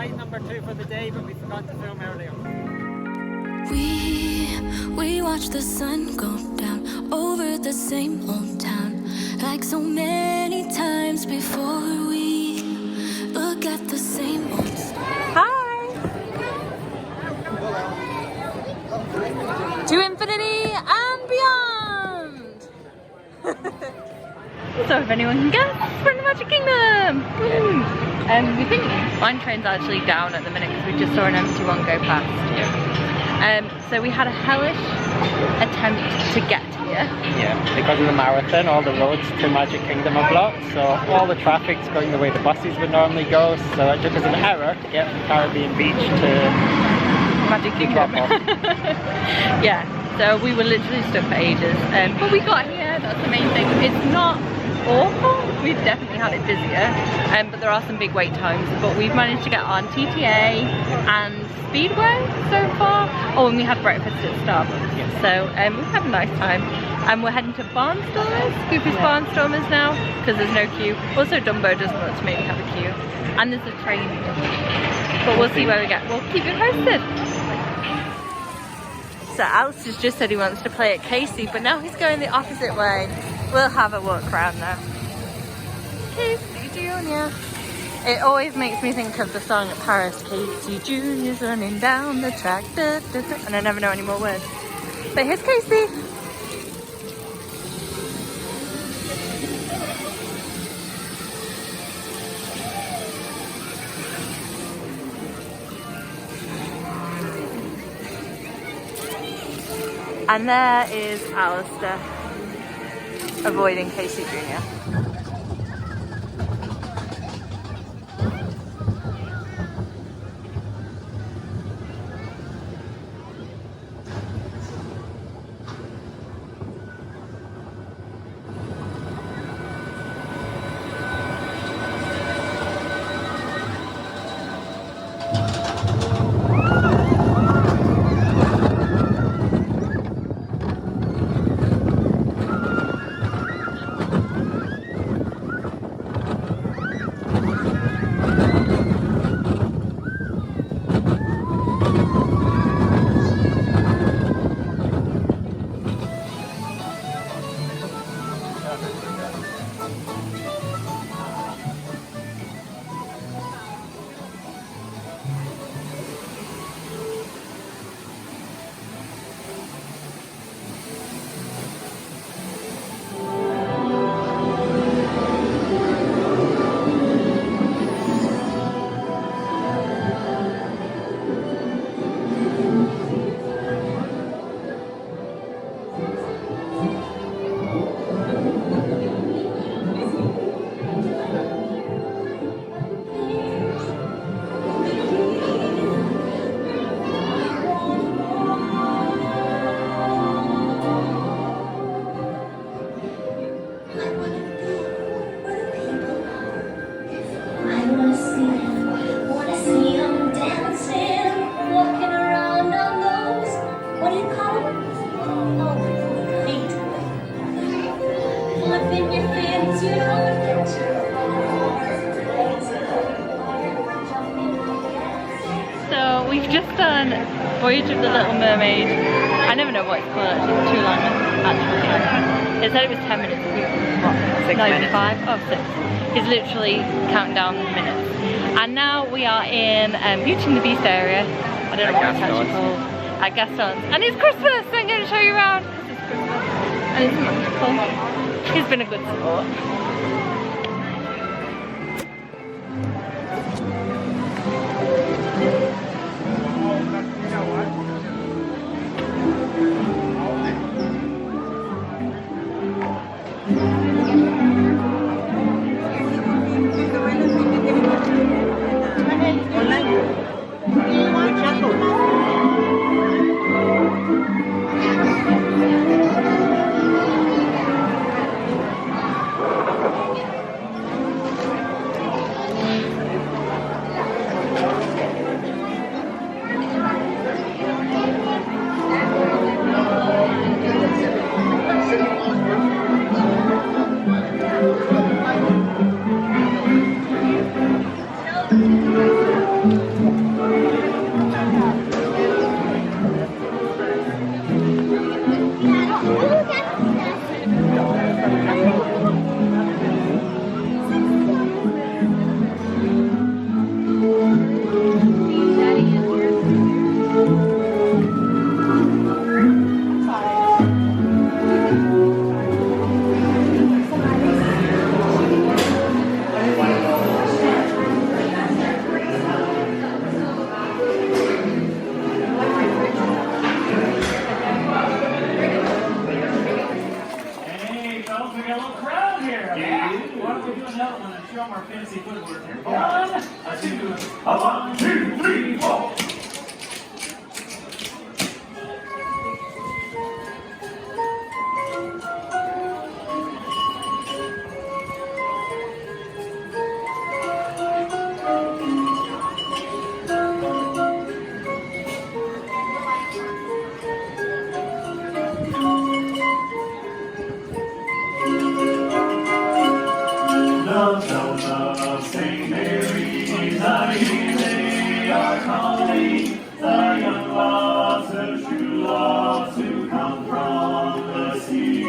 ride number 2 for the day, but we forgot to film earlier. We watch the sun go down over the same old town, like so many times before. We look at the same old stuff. Hi! To infinity and beyond! So if anyone can guess, we're in the Magic Kingdom! Woo! We think Mine Train's actually down at the minute because we just saw an empty one go past. So we had a hellish attempt to get here. Yeah, because of the marathon, all the roads to Magic Kingdom are blocked, so all the traffic's going the way the buses would normally go, so it took us an hour to get from Caribbean Beach to Magic Kingdom. Yeah, so we were literally stuck for ages, but we got here, that's the main thing. It's not awful, we've definitely had it busier, but there are some big wait times, but we've managed to get on TTA and Speedway so far. Oh, and we had breakfast at Starbucks, so we've had a nice time. And we're heading to Barnstormers, Goofy's Barnstormers now, because there's no queue. Also Dumbo doesn't want to maybe have a queue, and there's a train, but we'll see where we get. We'll keep you posted. So Alex has just said he wants to play at Casey, but now he's going the opposite way. We'll have a walk around now. Casey Jr. It always makes me think of the song at Paris, Casey Jr.'s running down the track, da, da, da, and I never know any more words. But here's Casey. And there is Alistair avoiding Casey Jr. We've just done Voyage of the Little Mermaid. I never know what it's called actually, it's too long actually. It said it was 10 minutes. What? 6 minutes. 5? Oh, 6. He's literally counting down the minutes. And now we are in Beauty and the Beast area. I don't know what it's actually called. At Gastons. And it's Christmas! So I'm going to show you around because it's Christmas. And it's magical. He's been a good sport. show our fancy footwork here. 1, a 2, a 1, 2, 3, 4. The bells of St. Mary's, I hear they are calling the young loves of true loves who come from the sea.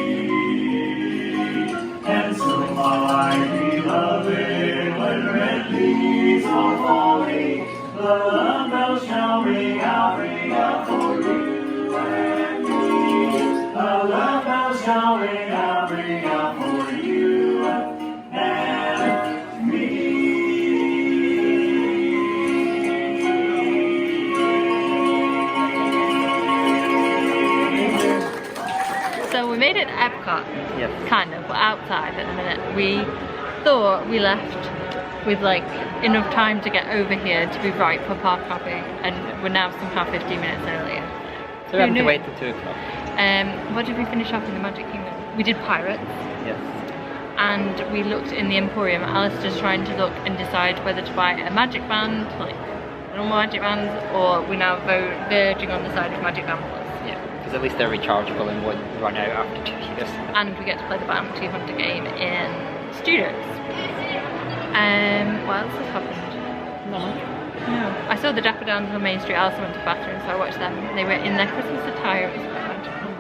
And so my beloved, when red leaves are falling, the love bells shall ring out for you and me. The love bells shall ring out for you and me. So we made it to EPCOT. Yes. Kind of. We're outside at the minute. We thought we left with like enough time to get over here to be right for park hopping, and we're now somehow 15 minutes earlier. So we have to wait till 2 o'clock. What did we finish off in the Magic Kingdom? We did Pirates. Yes. And we looked in the Emporium. Alistair's trying to look and decide whether to buy a magic band, like normal magic bands, or we're now verging on the side of Magic Band Plus. Yeah, because at least they're rechargeable and won't run out after 2 years. And we get to play the Bounty Hunter game in Studios. What else has happened? No. No. I saw the Dapper Downs on Main Street. I also went to the bathroom, so I watched them. They were in their Christmas attire. It was quite magical.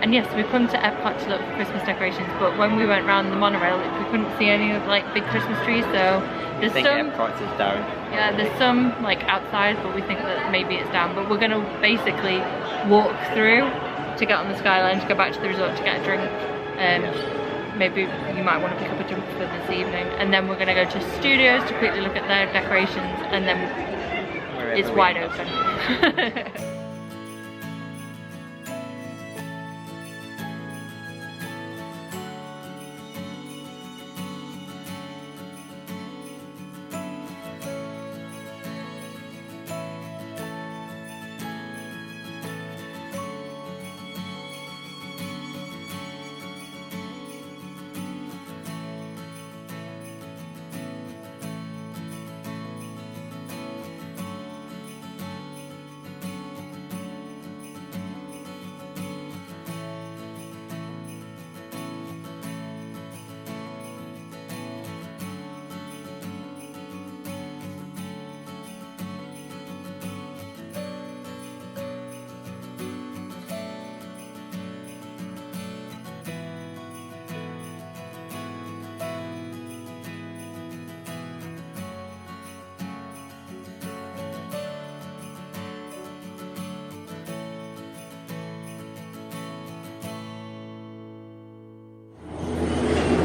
And yes, we've come to Epcot to look for Christmas decorations, but when we went round the monorail, we couldn't see any of like big Christmas trees. So there's I think some. Epcot is down. Yeah, there's some like outside, but we think that maybe it's down. But we're gonna basically walk through to get on the Skyline to go back to the resort to get a drink. Maybe you might want to pick up a jumper for this evening, and then we're gonna go to Studios to quickly look at their decorations, and then Wherever it's we wide go. open.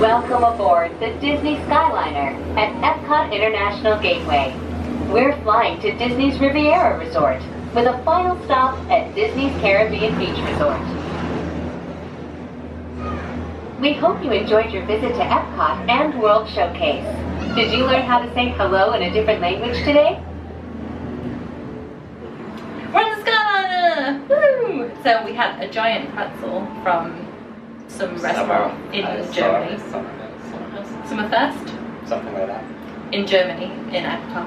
Welcome aboard the Disney Skyliner at EPCOT International Gateway. We're flying to Disney's Riviera Resort with a final stop at Disney's Caribbean Beach Resort. We hope you enjoyed your visit to EPCOT and World Showcase. Did you learn how to say hello in a different language today? We're on the Skyliner! Woo! So we had a giant pretzel from some restaurant in Germany. Summerfest? Something like that. In Germany, in Epcot.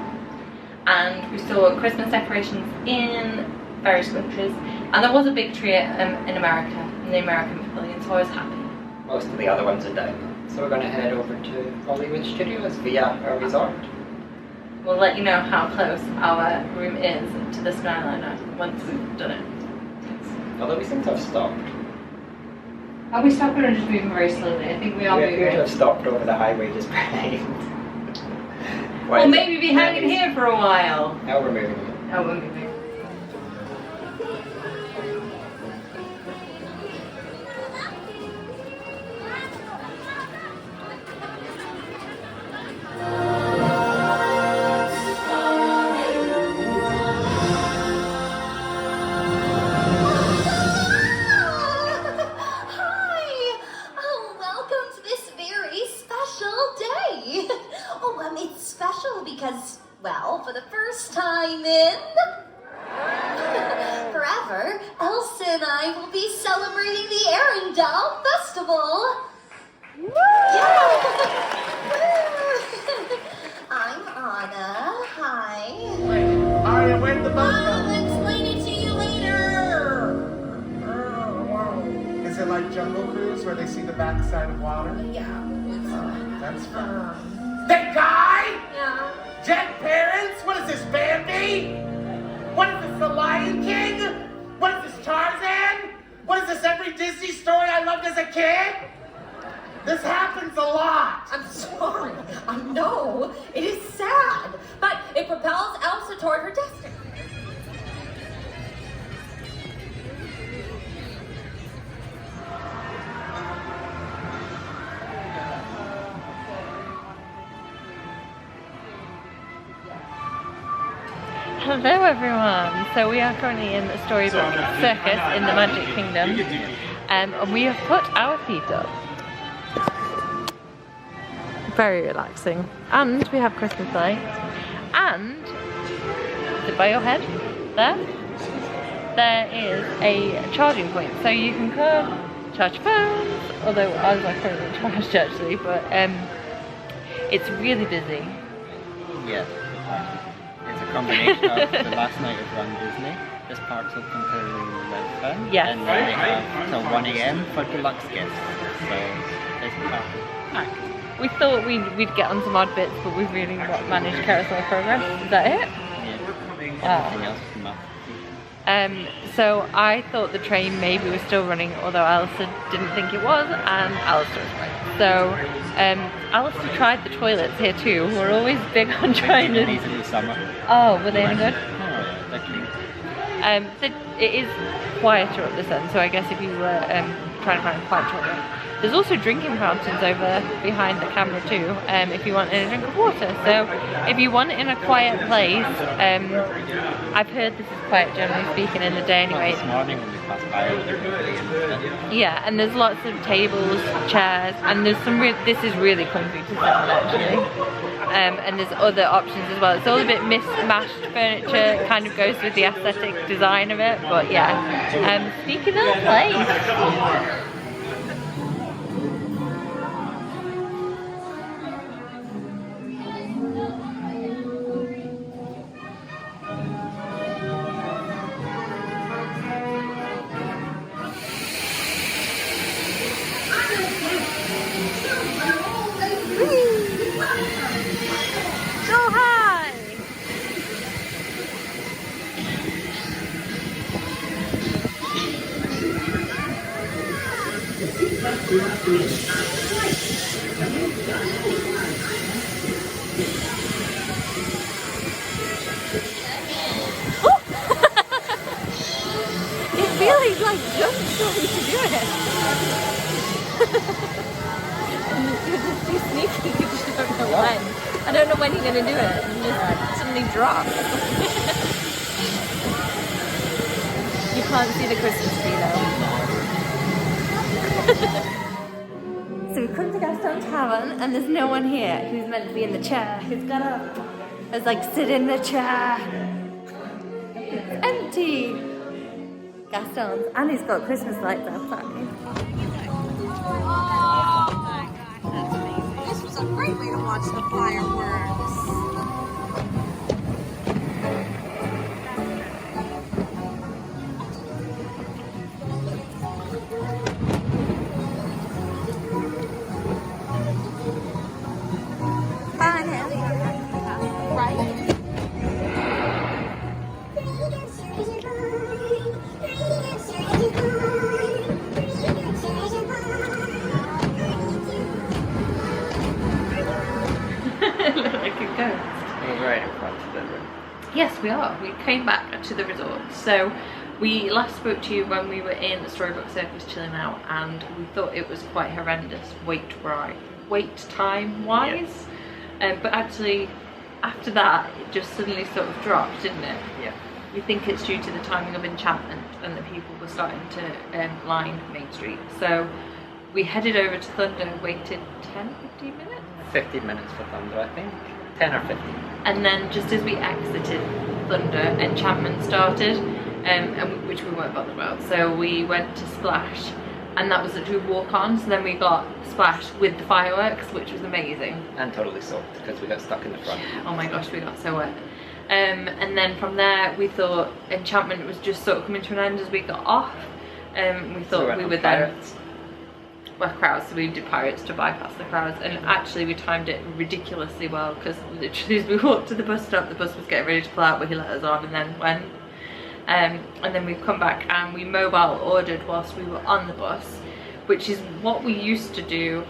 And we saw Christmas decorations in various countries. And there was a big tree in America, in the American Pavilion, so I was happy. Most of the other ones are down. So we're going to head over to Hollywood Studios via our resort. We'll let you know how close our room is to the Skyliner once we've done it. Although we seem to have stopped. Are we stopping or just moving very slowly? I think we are We moving. appear to have stopped over the highway just behind. We'll maybe be hanging here for a while. Now we're moving. Oh, we're moving. Hi! Oh, welcome to this very special day. Alice and I will be celebrating the Arendelle Festival. I'm Anna. Hi. Aria, where'd the boat I'll go? explain it to you later. Is it like Jungle Cruise where they see the backside of water? Yeah. That's fun. That guy? Yeah. Jack Parents? What is this, Bambi? What is this, The Lion King? What is this, Tarzan? What is this, every Disney story I loved as a kid? This happens a lot. I'm sorry. I know. It is sad. But it propels Elsa toward her destiny. Hello everyone! So we are currently in the Storybook Circus in the Magic Kingdom, and we have put our feet up. Very relaxing. And we have Christmas lights. And, is it by your head? There is a charging point. So you can come charge your phones, although ours are currently charged actually, but it's really busy. Yeah. It's a combination of the last night of Run Disney. This park's open till 11. Yes. And then they have till 1 AM for deluxe guests. So this park is packed. We thought we'd get on some odd bits, but we've really managed Carousel of Progress. Is that it? Yeah. Wow. Everything else is enough. So I thought the train maybe was still running, although Alistair didn't think it was, and Alistair was right. So Alistair tried the toilets here too. We're always big on trying to. These in the summer. Oh, were they any good? Oh, they're cute. It is quieter at this end, so I guess if you were trying to find a quiet toilet. There's also drinking fountains over behind the camera too, if you want a drink of water. So if you want it in a quiet place, I've heard this is quiet generally speaking in the day anyway. This morning when we passed by, it was really interesting. Yeah, and there's lots of tables, chairs, and there's some this is really comfy to sit on actually. And there's other options as well. It's all a bit mismatched furniture, it kind of goes with the aesthetic design of it, but yeah. Speaking of place. He's like just starting to do it. And you're just too sneaky, you just don't know when. I don't know when you're going to do it. And just suddenly drop. You can't see the Christmas tree though. So we've come to Gastons Tavern and there's no one here who's meant to be in the chair. Who's got up? It's like, sit in the chair. It's empty. Gastons, and he's got Christmas lights outside. This was a great way to watch the fireworks. Yes, we are. We came back to the resort. So we last spoke to you when we were in the Storybook Circus chilling out, and we thought it was quite horrendous wait time wise. But actually, after that, it just suddenly sort of dropped, didn't it? Yeah. We think it's due to the timing of enchantment and that people were starting to line Main Street. So we headed over to Thunder, waited 10-15 minutes? 15 minutes for Thunder, I think. 10 or 15. And then just as we exited Thunder, enchantment started. and which we weren't bothered about. So we went to Splash, and that was literally walk on. So then we got Splash with the fireworks, which was amazing. And totally soaked because we got stuck in the front. Oh my gosh, we got so wet. And then from there we thought Enchantment was just sort of coming to an end as we got off. We thought we would then crowds, so we did Pirates to bypass the crowds, and actually we timed it ridiculously well, because literally as we walked to the bus stop, the bus was getting ready to pull out, but he let us on and then went. And then we've come back and we mobile ordered whilst we were on the bus, which is what we used to do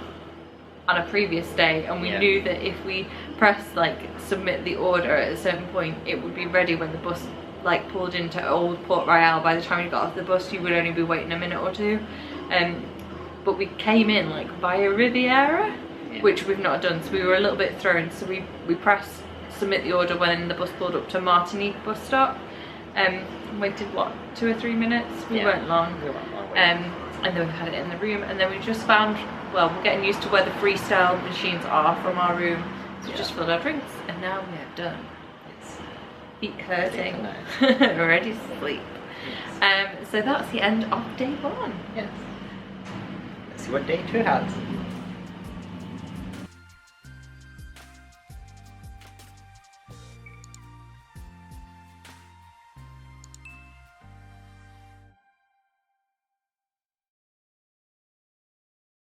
on a previous day, and we knew that if we pressed like submit the order at a certain point, it would be ready when the bus like pulled into Old Port Royal. By the time you got off the bus, you would only be waiting a minute or two. But we came in like via Riviera, which we've not done, so we were a little bit thrown. So we pressed submit the order when the bus pulled up to Martinique bus stop. Waited what, 2 or 3 minutes? We weren't long. And then we had it in the room, and then we just found, well, we're getting used to where the freestyle machines are from our room, so we just filled our drinks, and now we are done. It's feet hurting, ready to sleep. So that's the end of day 1. Yes. Let's see what day 2 has.